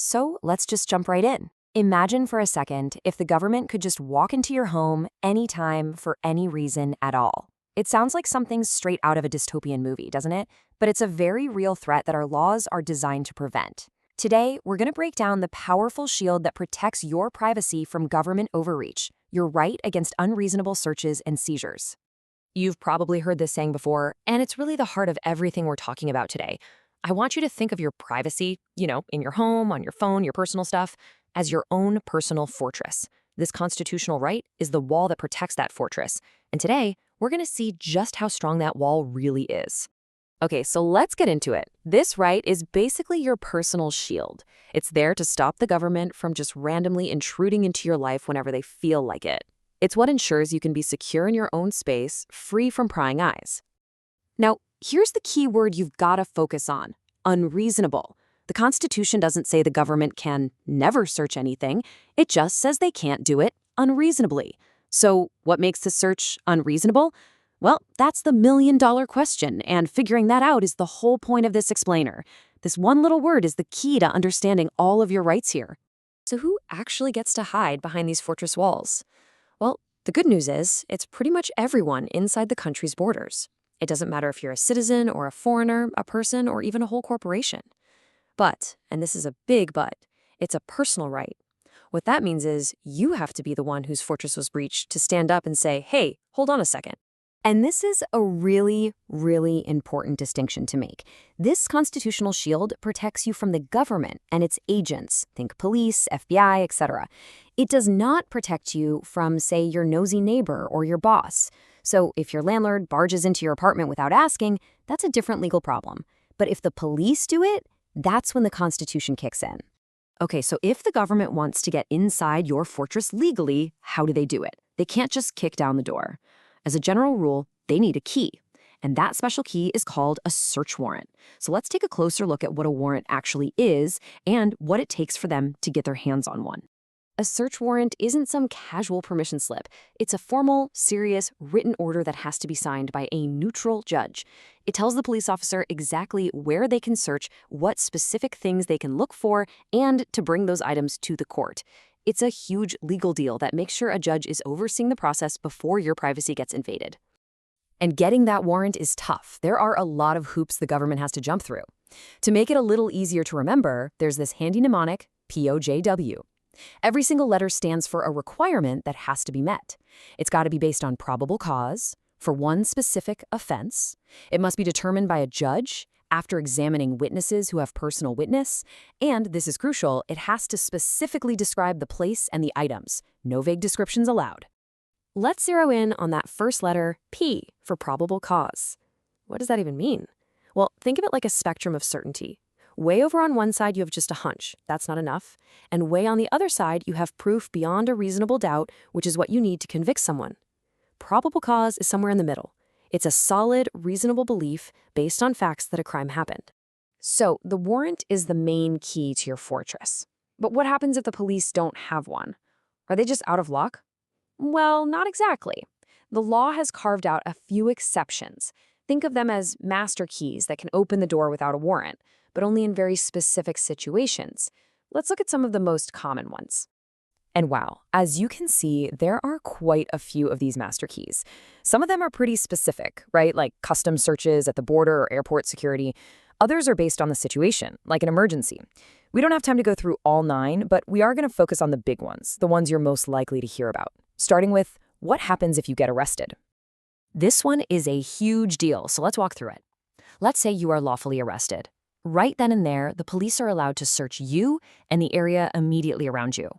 So let's just jump right in. Imagine for a second if the government could just walk into your home anytime for any reason at all. It sounds like something straight out of a dystopian movie, doesn't it? But it's a very real threat that our laws are designed to prevent. Today, we're going to break down the powerful shield that protects your privacy from government overreach, your right against unreasonable searches and seizures. You've probably heard this saying before, and it's really the heart of everything we're talking about today. I want you to think of your privacy, in your home, on your phone, your personal stuff, as your own personal fortress. This constitutional right is the wall that protects that fortress. And today, we're going to see just how strong that wall really is. Okay, so let's get into it. This right is basically your personal shield. It's there to stop the government from just randomly intruding into your life whenever they feel like it. It's what ensures you can be secure in your own space, free from prying eyes. Now, here's the key word you've got to focus on: unreasonable. The Constitution doesn't say the government can never search anything. It just says they can't do it unreasonably. So what makes the search unreasonable? Well, that's the million-dollar question, and figuring that out is the whole point of this explainer. This one little word is the key to understanding all of your rights here. So who actually gets to hide behind these fortress walls? Well, the good news is it's pretty much everyone inside the country's borders. It doesn't matter if you're a citizen or a foreigner, a person, or even a whole corporation. But, and this is a big but, it's a personal right. What that means is you have to be the one whose fortress was breached to stand up and say, hey, hold on a second. And this is a really, really important distinction to make. This constitutional shield protects you from the government and its agents, think police, FBI, etc. It does not protect you from, say, your nosy neighbor or your boss. So if your landlord barges into your apartment without asking, that's a different legal problem. But if the police do it, that's when the Constitution kicks in. Okay, so if the government wants to get inside your fortress legally, how do they do it? They can't just kick down the door. As a general rule, they need a key, and that special key is called a search warrant. So let's take a closer look at what a warrant actually is and what it takes for them to get their hands on one. A search warrant isn't some casual permission slip. It's a formal, serious, written order that has to be signed by a neutral judge. It tells the police officer exactly where they can search, what specific things they can look for, and to bring those items to the court. It's a huge legal deal that makes sure a judge is overseeing the process before your privacy gets invaded. And getting that warrant is tough. There are a lot of hoops the government has to jump through. To make it a little easier to remember, there's this handy mnemonic, POJW. Every single letter stands for a requirement that has to be met. It's got to be based on probable cause, for one specific offense. It must be determined by a judge after examining witnesses who have personal witness, and this is crucial, it has to specifically describe the place and the items. No vague descriptions allowed. Let's zero in on that first letter, P, for probable cause. What does that even mean? Well, think of it like a spectrum of certainty. Way over on one side, you have just a hunch. That's not enough. And way on the other side, you have proof beyond a reasonable doubt, which is what you need to convict someone. Probable cause is somewhere in the middle. It's a solid, reasonable belief based on facts that a crime happened. So the warrant is the main key to your fortress. But what happens if the police don't have one? Are they just out of luck? Well, not exactly. The law has carved out a few exceptions. Think of them as master keys that can open the door without a warrant, but only in very specific situations. Let's look at some of the most common ones. And wow, as you can see, there are quite a few of these master keys. Some of them are pretty specific, right? Like custom searches at the border or airport security. Others are based on the situation, like an emergency. We don't have time to go through all 9, but we are going to focus on the big ones, the ones you're most likely to hear about, starting with what happens if you get arrested. This one is a huge deal, so let's walk through it. Let's say you are lawfully arrested. Right then and there, the police are allowed to search you and the area immediately around you.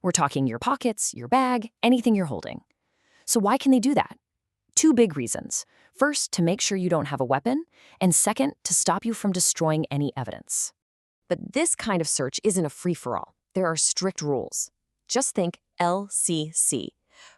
We're talking your pockets, your bag, anything you're holding. So why can they do that? 2 big reasons. First, to make sure you don't have a weapon, and second, to stop you from destroying any evidence. But this kind of search isn't a free-for-all. There are strict rules. Just think LCC.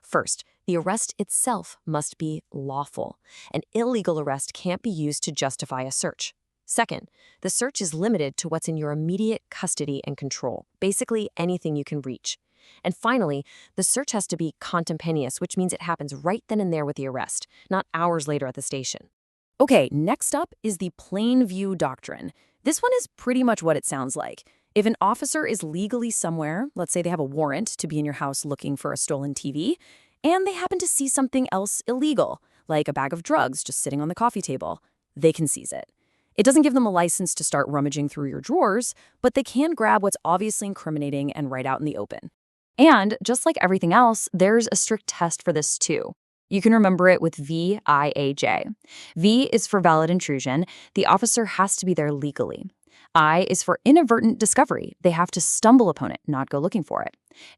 First, the arrest itself must be lawful. An illegal arrest can't be used to justify a search. Second, the search is limited to what's in your immediate custody and control, basically anything you can reach. And finally, the search has to be contemporaneous, which means it happens right then and there with the arrest, not hours later at the station. Okay, next up is the plain view doctrine. This one is pretty much what it sounds like. If an officer is legally somewhere, let's say they have a warrant to be in your house looking for a stolen TV, and they happen to see something else illegal, like a bag of drugs just sitting on the coffee table, they can seize it. It doesn't give them a license to start rummaging through your drawers, but they can grab what's obviously incriminating and right out in the open. And just like everything else, there's a strict test for this too. You can remember it with VIAJ. V is for valid intrusion. The officer has to be there legally. I is for inadvertent discovery. They have to stumble upon it, not go looking for it.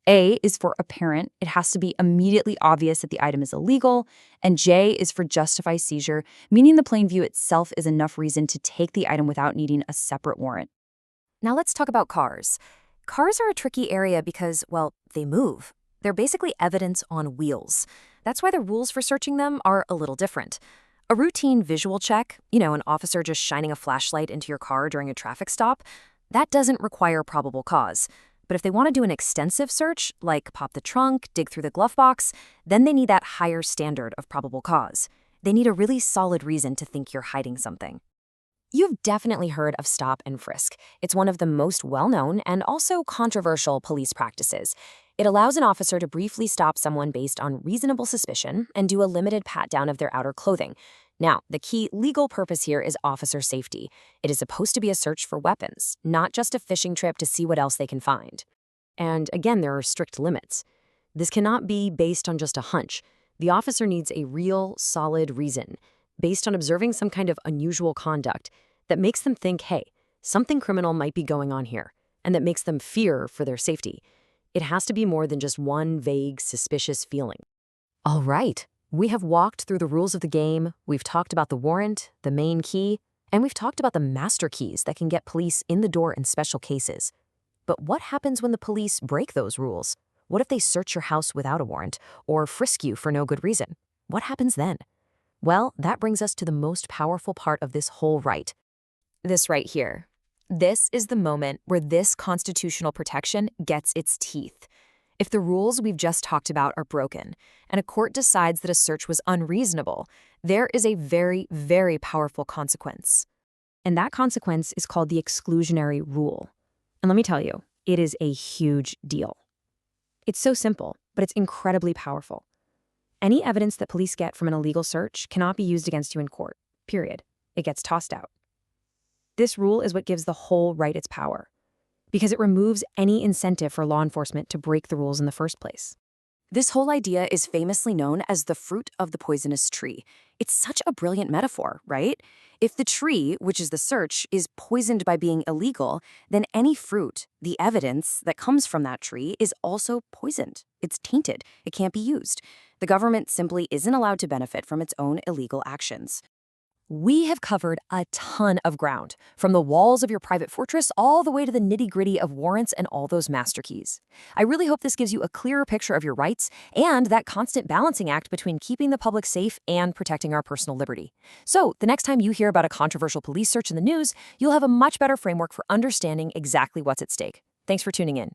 A is for apparent. It has to be immediately obvious that the item is illegal. And J is for justify seizure, meaning the plain view itself is enough reason to take the item without needing a separate warrant. Now let's talk about cars. Cars are a tricky area because, well, they move. They're basically evidence on wheels. That's why the rules for searching them are a little different. A routine visual check, an officer just shining a flashlight into your car during a traffic stop, that doesn't require probable cause. But if they want to do an extensive search, like pop the trunk, dig through the glove box, then they need that higher standard of probable cause. They need a really solid reason to think you're hiding something. You've definitely heard of stop and frisk. It's one of the most well-known and also controversial police practices. It allows an officer to briefly stop someone based on reasonable suspicion and do a limited pat-down of their outer clothing. Now, the key legal purpose here is officer safety. It is supposed to be a search for weapons, not just a fishing trip to see what else they can find. And again, there are strict limits. This cannot be based on just a hunch. The officer needs a real, solid reason, based on observing some kind of unusual conduct that makes them think, hey, something criminal might be going on here, and that makes them fear for their safety. It has to be more than just one vague, suspicious feeling. All right, we have walked through the rules of the game, we've talked about the warrant, the main key, and we've talked about the master keys that can get police in the door in special cases. But what happens when the police break those rules? What if they search your house without a warrant, or frisk you for no good reason? What happens then? Well, that brings us to the most powerful part of this whole right. This right here. This is the moment where this constitutional protection gets its teeth. If the rules we've just talked about are broken, and a court decides that a search was unreasonable, there is a very, very powerful consequence. And that consequence is called the exclusionary rule. And let me tell you, it is a huge deal. It's so simple, but it's incredibly powerful. Any evidence that police get from an illegal search cannot be used against you in court, period. It gets tossed out. This rule is what gives the whole right its power, because it removes any incentive for law enforcement to break the rules in the first place. This whole idea is famously known as the fruit of the poisonous tree. It's such a brilliant metaphor, right? If the tree, which is the search, is poisoned by being illegal, then any fruit, the evidence that comes from that tree, is also poisoned. It's tainted. It can't be used. The government simply isn't allowed to benefit from its own illegal actions. We have covered a ton of ground, from the walls of your private fortress all the way to the nitty-gritty of warrants and all those master keys. I really hope this gives you a clearer picture of your rights and that constant balancing act between keeping the public safe and protecting our personal liberty. So, the next time you hear about a controversial police search in the news, you'll have a much better framework for understanding exactly what's at stake. Thanks for tuning in.